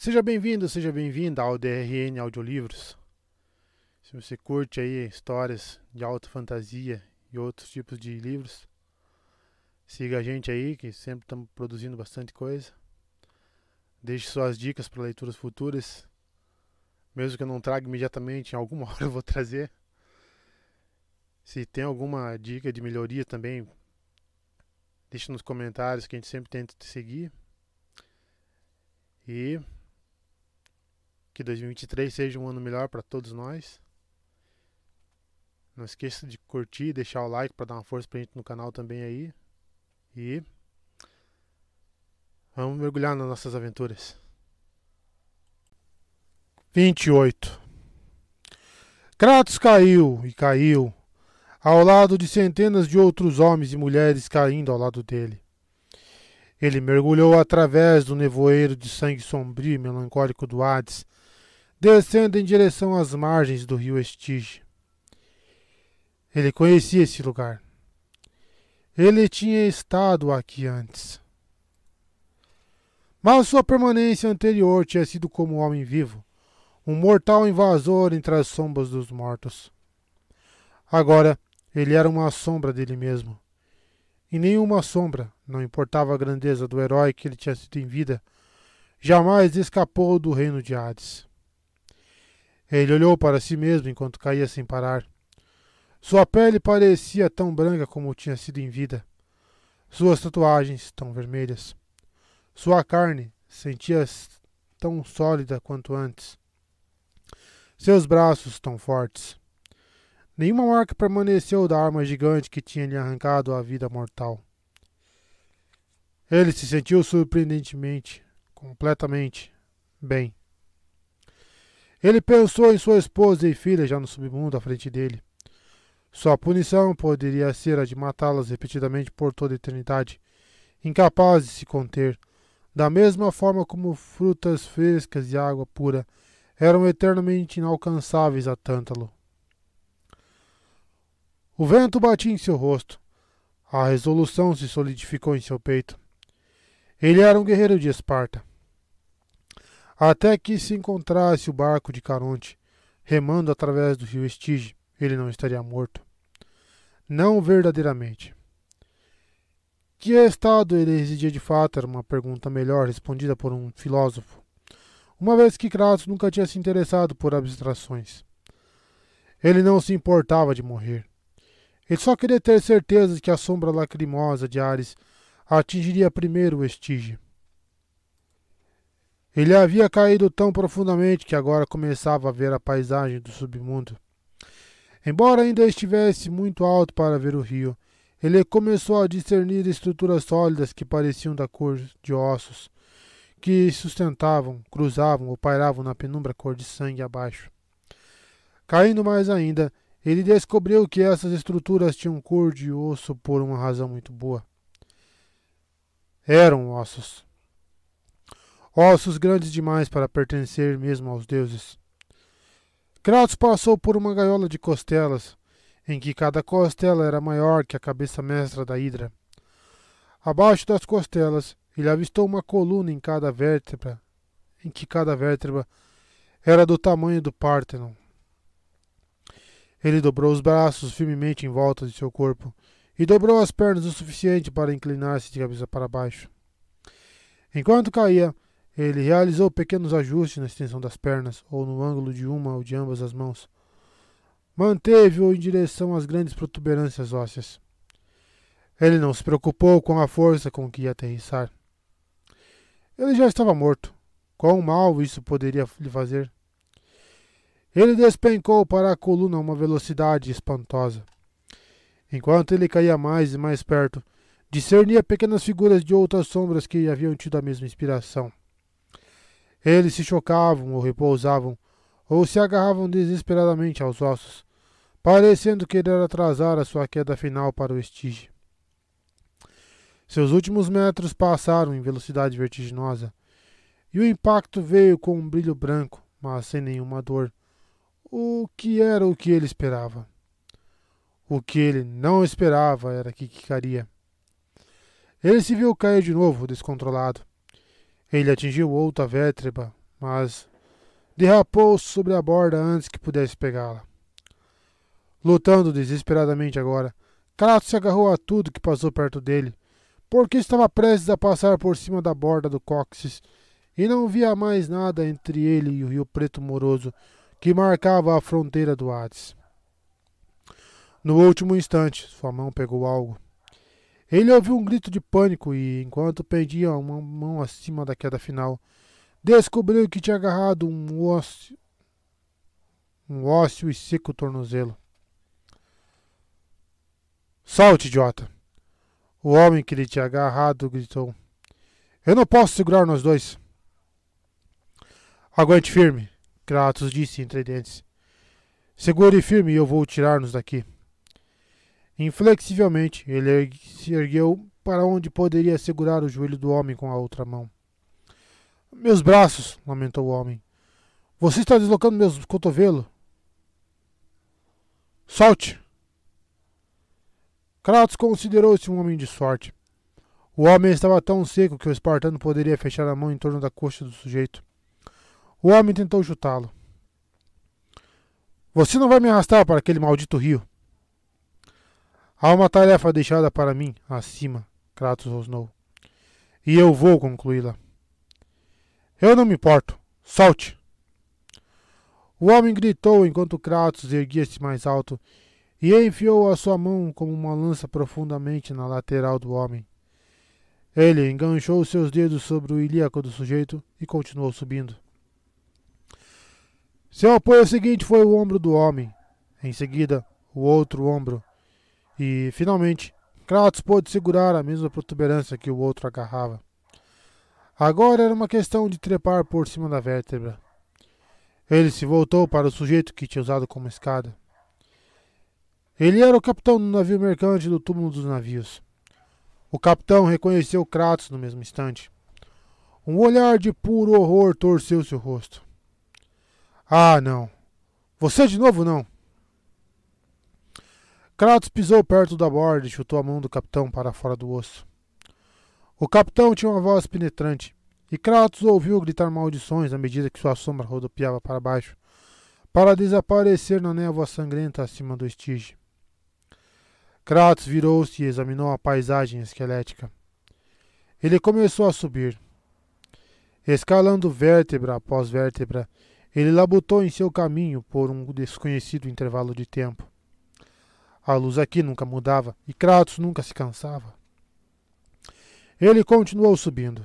Seja bem-vindo, seja bem-vinda ao DRN Audiolivros. Se você curte aí histórias de alta fantasia e outros tipos de livros, siga a gente aí, que sempre estamos produzindo bastante coisa. Deixe suas dicas para leituras futuras, mesmo que eu não traga imediatamente, em alguma hora eu vou trazer. Se tem alguma dica de melhoria também, deixe nos comentários que a gente sempre tenta te seguir. E que 2023 seja um ano melhor para todos nós. Não esqueça de curtir e deixar o like para dar uma força pra gente no canal também aí. E vamos mergulhar nas nossas aventuras. 28. Kratos caiu e caiu, ao lado de centenas de outros homens e mulheres caindo ao lado dele. Ele mergulhou através do nevoeiro de sangue sombrio e melancólico do Hades, descendo em direção às margens do rio Estige. Ele conhecia esse lugar. Ele tinha estado aqui antes. Mas sua permanência anterior tinha sido como homem vivo, um mortal invasor entre as sombras dos mortos. Agora, ele era uma sombra dele mesmo. E nenhuma sombra, não importava a grandeza do herói que ele tinha sido em vida, jamais escapou do reino de Hades. Ele olhou para si mesmo enquanto caía sem parar. Sua pele parecia tão branca como tinha sido em vida. Suas tatuagens tão vermelhas. Sua carne sentia-se tão sólida quanto antes. Seus braços tão fortes. Nenhuma marca permaneceu da arma gigante que tinha lhe arrancado a vida mortal. Ele se sentiu surpreendentemente, completamente, bem. Ele pensou em sua esposa e filha já no submundo à frente dele. Sua punição poderia ser a de matá-las repetidamente por toda a eternidade, incapaz de se conter, da mesma forma como frutas frescas e água pura eram eternamente inalcançáveis a Tântalo. O vento batia em seu rosto. A resolução se solidificou em seu peito. Ele era um guerreiro de Esparta. Até que se encontrasse o barco de Caronte, remando através do rio Estige, ele não estaria morto. Não verdadeiramente. Que estado ele residia de fato era uma pergunta melhor respondida por um filósofo, uma vez que Kratos nunca tinha se interessado por abstrações. Ele não se importava de morrer. Ele só queria ter certeza de que a sombra lacrimosa de Ares atingiria primeiro o Estige. Ele havia caído tão profundamente que agora começava a ver a paisagem do submundo. Embora ainda estivesse muito alto para ver o rio, ele começou a discernir estruturas sólidas que pareciam da cor de ossos, que sustentavam, cruzavam ou pairavam na penumbra cor de sangue abaixo. Caindo mais ainda, ele descobriu que essas estruturas tinham cor de osso por uma razão muito boa. Eram ossos. Ossos grandes demais para pertencer mesmo aos deuses. Kratos passou por uma gaiola de costelas, em que cada costela era maior que a cabeça mestra da hidra. Abaixo das costelas, ele avistou uma coluna em cada vértebra, em que cada vértebra era do tamanho do Pártenon. Ele dobrou os braços firmemente em volta de seu corpo e dobrou as pernas o suficiente para inclinar-se de cabeça para baixo. Enquanto caía, ele realizou pequenos ajustes na extensão das pernas, ou no ângulo de uma ou de ambas as mãos. Manteve-o em direção às grandes protuberâncias ósseas. Ele não se preocupou com a força com que ia aterrissar. Ele já estava morto. Quão mal isso poderia lhe fazer? Ele despencou para a coluna a uma velocidade espantosa. Enquanto ele caía mais e mais perto, discernia pequenas figuras de outras sombras que haviam tido a mesma inspiração. Eles se chocavam ou repousavam, ou se agarravam desesperadamente aos ossos, parecendo querer atrasar a sua queda final para o Estige. Seus últimos metros passaram em velocidade vertiginosa, e o impacto veio com um brilho branco, mas sem nenhuma dor, o que era o que ele esperava. O que ele não esperava era que quicaria. Ele se viu cair de novo, descontrolado. Ele atingiu outra vértebra, mas derrapou sobre a borda antes que pudesse pegá-la. Lutando desesperadamente agora, Kratos se agarrou a tudo que passou perto dele, porque estava prestes a passar por cima da borda do cóccix e não via mais nada entre ele e o rio preto moroso que marcava a fronteira do Hades. No último instante, sua mão pegou algo. Ele ouviu um grito de pânico e, enquanto pendia uma mão acima da queda final, descobriu que tinha agarrado um ósseo e seco tornozelo. Solte, idiota! O homem que lhe tinha agarrado gritou. Eu não posso segurar nós dois. Aguente firme, Kratos disse entre dentes. Segure firme e eu vou tirar-nos daqui. Inflexivelmente, ele se ergueu para onde poderia segurar o joelho do homem com a outra mão. Meus braços, lamentou o homem. Você está deslocando meus cotovelos. Solte! Kratos considerou-se um homem de sorte. O homem estava tão seco que o espartano poderia fechar a mão em torno da coxa do sujeito. O homem tentou chutá-lo. Você não vai me arrastar para aquele maldito rio. Há uma tarefa deixada para mim, acima, Kratos rosnou. E eu vou concluí-la. Eu não me importo. Solte! O homem gritou enquanto Kratos erguia-se mais alto e enfiou a sua mão como uma lança profundamente na lateral do homem. Ele enganchou seus dedos sobre o ilíaco do sujeito e continuou subindo. Seu apoio seguinte foi o ombro do homem, em seguida o outro ombro, e, finalmente, Kratos pôde segurar a mesma protuberância que o outro agarrava. Agora era uma questão de trepar por cima da vértebra. Ele se voltou para o sujeito que tinha usado como escada. Ele era o capitão do navio mercante do túmulo dos navios. O capitão reconheceu Kratos no mesmo instante. Um olhar de puro horror torceu seu rosto. Ah, não. Você de novo não. Kratos pisou perto da borda e chutou a mão do capitão para fora do osso. O capitão tinha uma voz penetrante, e Kratos ouviu gritar maldições à medida que sua sombra rodopiava para baixo, para desaparecer na névoa sangrenta acima do estige. Kratos virou-se e examinou a paisagem esquelética. Ele começou a subir. Escalando vértebra após vértebra, ele labutou em seu caminho por um desconhecido intervalo de tempo. A luz aqui nunca mudava e Kratos nunca se cansava. Ele continuou subindo.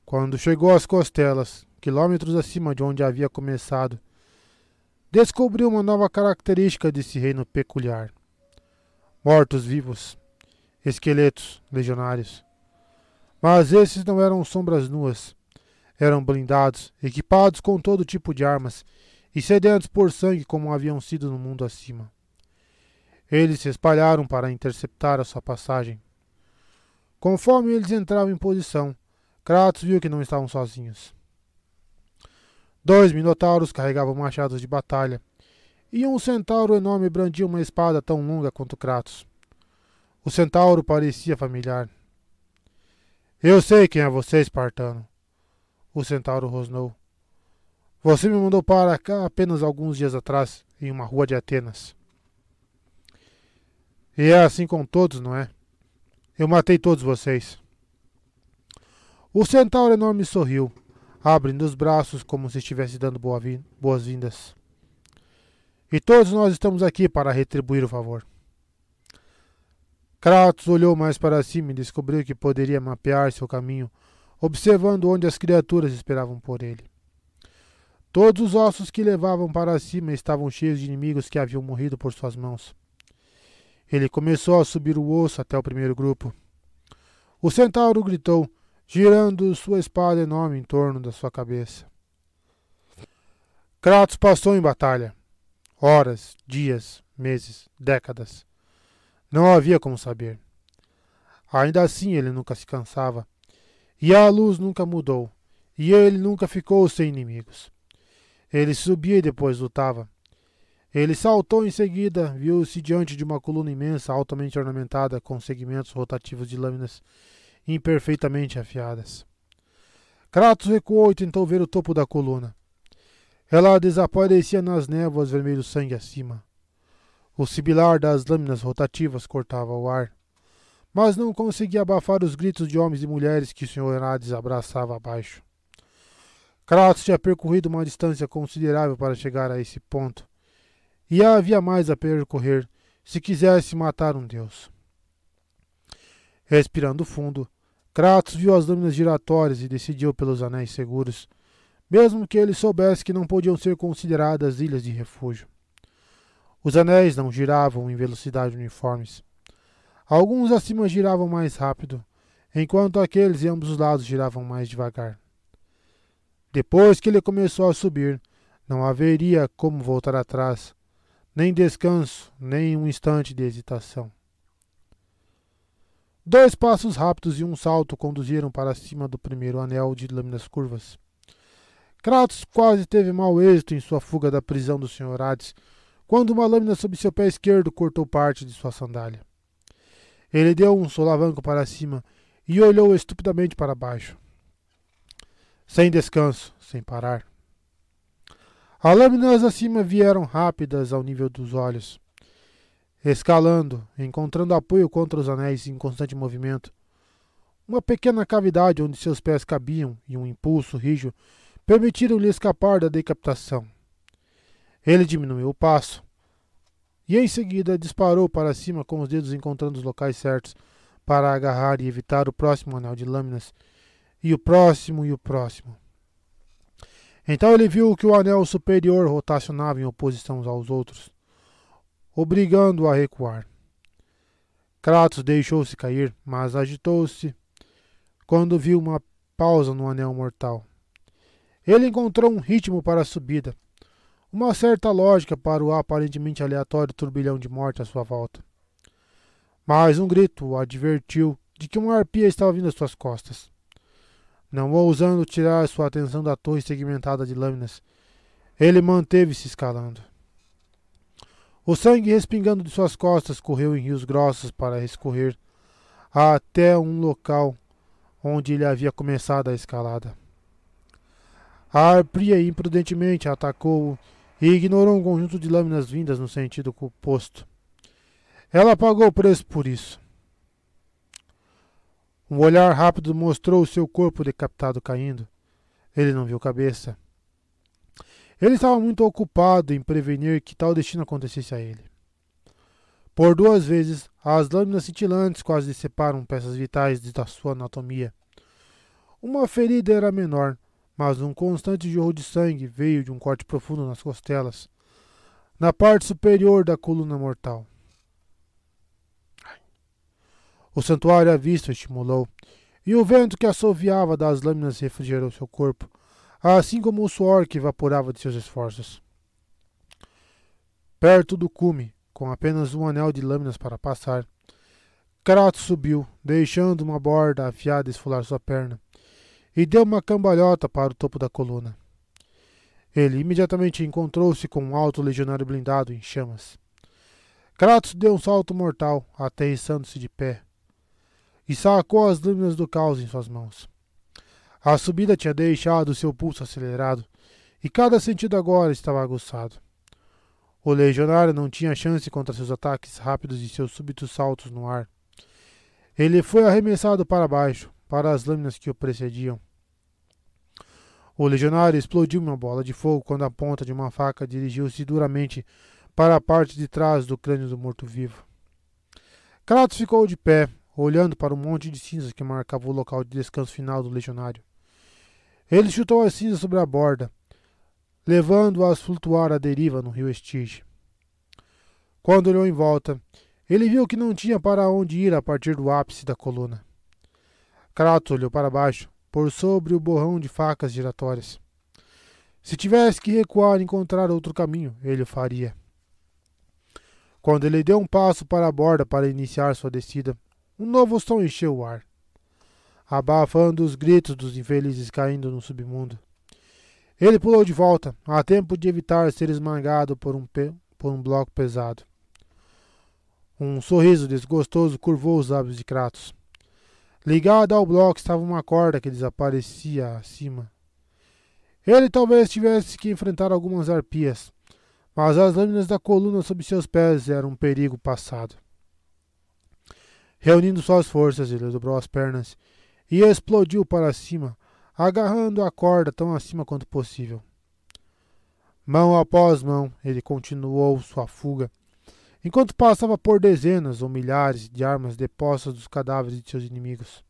Quando chegou às costelas, quilômetros acima de onde havia começado, descobriu uma nova característica desse reino peculiar. Mortos-vivos, esqueletos legionários. Mas esses não eram sombras nuas. Eram blindados, equipados com todo tipo de armas e sedentos por sangue como haviam sido no mundo acima. Eles se espalharam para interceptar a sua passagem. Conforme eles entravam em posição, Kratos viu que não estavam sozinhos. 2 minotauros carregavam machados de batalha, e um centauro enorme brandia uma espada tão longa quanto Kratos. O centauro parecia familiar. Eu sei quem é você, espartano. O centauro rosnou. Você me mandou para cá apenas alguns dias atrás, em uma rua de Atenas. E é assim com todos, não é? Eu matei todos vocês. O centauro enorme sorriu, abrindo os braços como se estivesse dando boas-vindas. E todos nós estamos aqui para retribuir o favor. Kratos olhou mais para cima e descobriu que poderia mapear seu caminho, observando onde as criaturas esperavam por ele. Todos os ossos que levavam para cima estavam cheios de inimigos que haviam morrido por suas mãos. Ele começou a subir o osso até o primeiro grupo. O centauro gritou, girando sua espada enorme em torno da sua cabeça. Kratos passou em batalha. Horas, dias, meses, décadas. Não havia como saber. Ainda assim ele nunca se cansava. E a luz nunca mudou. E ele nunca ficou sem inimigos. Ele subia e depois lutava. Ele saltou em seguida, viu-se diante de uma coluna imensa, altamente ornamentada com segmentos rotativos de lâminas imperfeitamente afiadas. Kratos recuou e tentou ver o topo da coluna. Ela desaparecia nas névoas vermelho sangue acima. O sibilar das lâminas rotativas cortava o ar, mas não conseguia abafar os gritos de homens e mulheres que o Sr. Hades abraçava abaixo. Kratos tinha percorrido uma distância considerável para chegar a esse ponto, e havia mais a percorrer se quisesse matar um deus. Respirando fundo, Kratos viu as lâminas giratórias e decidiu pelos anéis seguros, mesmo que ele soubesse que não podiam ser consideradas ilhas de refúgio. Os anéis não giravam em velocidade uniformes. Alguns acima giravam mais rápido, enquanto aqueles em ambos os lados giravam mais devagar. Depois que ele começou a subir, não haveria como voltar atrás, nem descanso, nem um instante de hesitação. 2 passos rápidos e um salto conduziram para cima do primeiro anel de lâminas curvas. Kratos quase teve mau êxito em sua fuga da prisão do Sr. Hades, quando uma lâmina sob seu pé esquerdo cortou parte de sua sandália. Ele deu um solavanco para cima e olhou estupidamente para baixo. Sem descanso, sem parar. As lâminas acima vieram rápidas ao nível dos olhos. Escalando, encontrando apoio contra os anéis em constante movimento. Uma pequena cavidade onde seus pés cabiam e um impulso rígido permitiram-lhe escapar da decapitação. Ele diminuiu o passo e em seguida disparou para cima com os dedos encontrando os locais certos para agarrar e evitar o próximo anel de lâminas e o próximo e o próximo. Então ele viu que o anel superior rotacionava em oposição aos outros, obrigando-o a recuar. Kratos deixou-se cair, mas agitou-se quando viu uma pausa no anel mortal. Ele encontrou um ritmo para a subida, uma certa lógica para o aparentemente aleatório turbilhão de morte à sua volta. Mas um grito o advertiu de que uma arpia estava vindo às suas costas. Não ousando tirar sua atenção da torre segmentada de lâminas, ele manteve-se escalando. O sangue respingando de suas costas correu em rios grossos para escorrer até um local onde ele havia começado a escalada. A arpia imprudentemente atacou-o e ignorou um conjunto de lâminas vindas no sentido oposto. Ela pagou o preço por isso. Um olhar rápido mostrou o seu corpo decapitado caindo. Ele não viu cabeça. Ele estava muito ocupado em prevenir que tal destino acontecesse a ele. Por 2 vezes, as lâminas cintilantes quase deceparam peças vitais da sua anatomia. Uma ferida era menor, mas um constante jorro de sangue veio de um corte profundo nas costelas, na parte superior da coluna mortal. O santuário à vista o estimulou, e o vento que assoviava das lâminas refrigerou seu corpo, assim como o suor que evaporava de seus esforços. Perto do cume, com apenas um anel de lâminas para passar, Kratos subiu, deixando uma borda afiada esfolar sua perna, e deu uma cambalhota para o topo da coluna. Ele imediatamente encontrou-se com um alto legionário blindado em chamas. Kratos deu um salto mortal, aterrissando-se de pé, e sacou as lâminas do caos em suas mãos. A subida tinha deixado seu pulso acelerado, e cada sentido agora estava aguçado. O legionário não tinha chance contra seus ataques rápidos e seus súbitos saltos no ar. Ele foi arremessado para baixo, para as lâminas que o precediam. O legionário explodiu uma bola de fogo quando a ponta de uma faca dirigiu-se duramente para a parte de trás do crânio do morto-vivo. Kratos ficou de pé, olhando para o monte de cinzas que marcava o local de descanso final do legionário. Ele chutou as cinzas sobre a borda, levando-as a flutuar à deriva no rio Estige. Quando olhou em volta, ele viu que não tinha para onde ir a partir do ápice da coluna. Kratos olhou para baixo, por sobre o borrão de facas giratórias. Se tivesse que recuar e encontrar outro caminho, ele o faria. Quando ele deu um passo para a borda para iniciar sua descida, um novo som encheu o ar, abafando os gritos dos infelizes caindo no submundo. Ele pulou de volta, a tempo de evitar ser esmagado por um bloco pesado. Um sorriso desgostoso curvou os lábios de Kratos. Ligada ao bloco estava uma corda que desaparecia acima. Ele talvez tivesse que enfrentar algumas arpias, mas as lâminas da coluna sob seus pés eram um perigo passado. Reunindo suas forças, ele dobrou as pernas e explodiu para cima, agarrando a corda tão acima quanto possível. Mão após mão, ele continuou sua fuga, enquanto passava por dezenas ou milhares de armas depostas dos cadáveres de seus inimigos.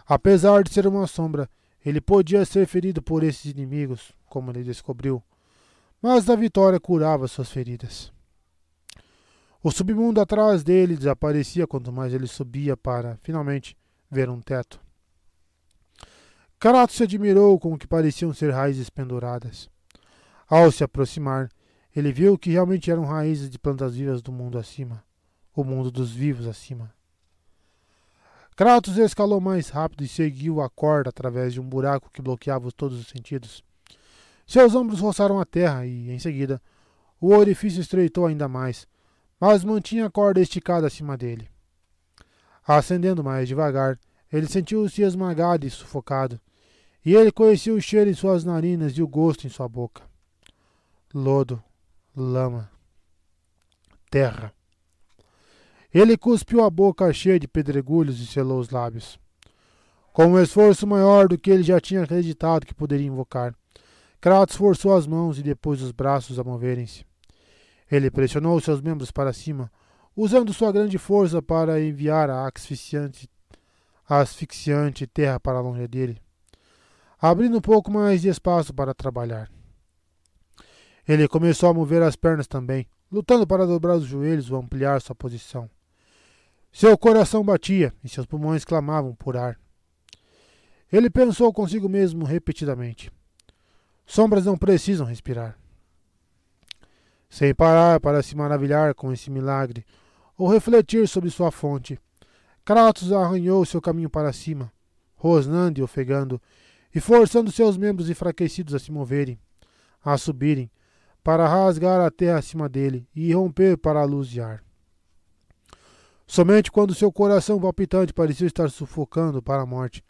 Apesar de ser uma sombra, ele podia ser ferido por esses inimigos, como ele descobriu, mas a vitória curava suas feridas. O submundo atrás dele desaparecia quanto mais ele subia para, finalmente, ver um teto. Kratos se admirou com o que pareciam ser raízes penduradas. Ao se aproximar, ele viu que realmente eram raízes de plantas vivas do mundo acima, o mundo dos vivos acima. Kratos escalou mais rápido e seguiu a corda através de um buraco que bloqueava todos os sentidos. Seus ombros roçaram a terra e, em seguida, o orifício estreitou ainda mais, mas mantinha a corda esticada acima dele. Ascendendo mais devagar, ele sentiu-se esmagado e sufocado, e ele conhecia o cheiro em suas narinas e o gosto em sua boca. Lodo, lama, terra. Ele cuspiu a boca cheia de pedregulhos e selou os lábios. Com um esforço maior do que ele já tinha acreditado que poderia invocar, Kratos forçou as mãos e depois os braços a moverem-se. Ele pressionou seus membros para cima, usando sua grande força para enviar a asfixiante terra para longe dele, abrindo um pouco mais de espaço para trabalhar. Ele começou a mover as pernas também, lutando para dobrar os joelhos ou ampliar sua posição. Seu coração batia e seus pulmões clamavam por ar. Ele pensou consigo mesmo repetidamente: sombras não precisam respirar. Sem parar para se maravilhar com esse milagre ou refletir sobre sua fonte, Kratos arranhou seu caminho para cima, rosnando e ofegando, e forçando seus membros enfraquecidos a se moverem, a subirem, para rasgar a terra acima dele e romper para a luz de ar. Somente quando seu coração palpitante parecia estar sufocando para a morte,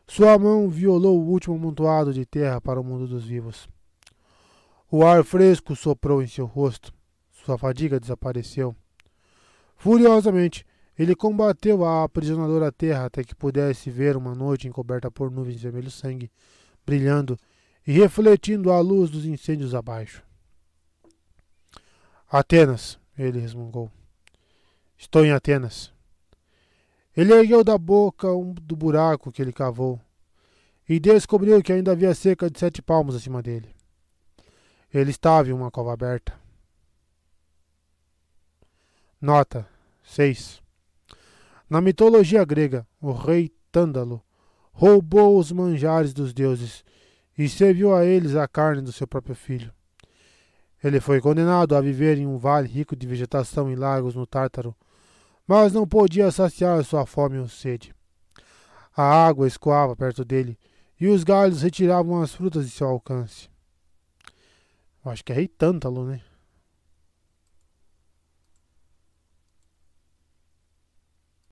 sua mão violou o último amontoado de terra para o mundo dos vivos. O ar fresco soprou em seu rosto. Sua fadiga desapareceu. Furiosamente, ele combateu a aprisionadora terra até que pudesse ver uma noite encoberta por nuvens de vermelho sangue, brilhando e refletindo a luz dos incêndios abaixo. Atenas, ele resmungou. Estou em Atenas. Ele ergueu da boca do buraco que ele cavou e descobriu que ainda havia cerca de 7 palmos acima dele. Ele estava em uma cova aberta. Nota 6. Na mitologia grega, o rei Tândalo roubou os manjares dos deuses e serviu a eles a carne do seu próprio filho. Ele foi condenado a viver em um vale rico de vegetação e lagos no Tártaro, mas não podia saciar sua fome ou sede. A água escoava perto dele e os galhos retiravam as frutas de seu alcance. Eu acho que é rei Tântalo, né?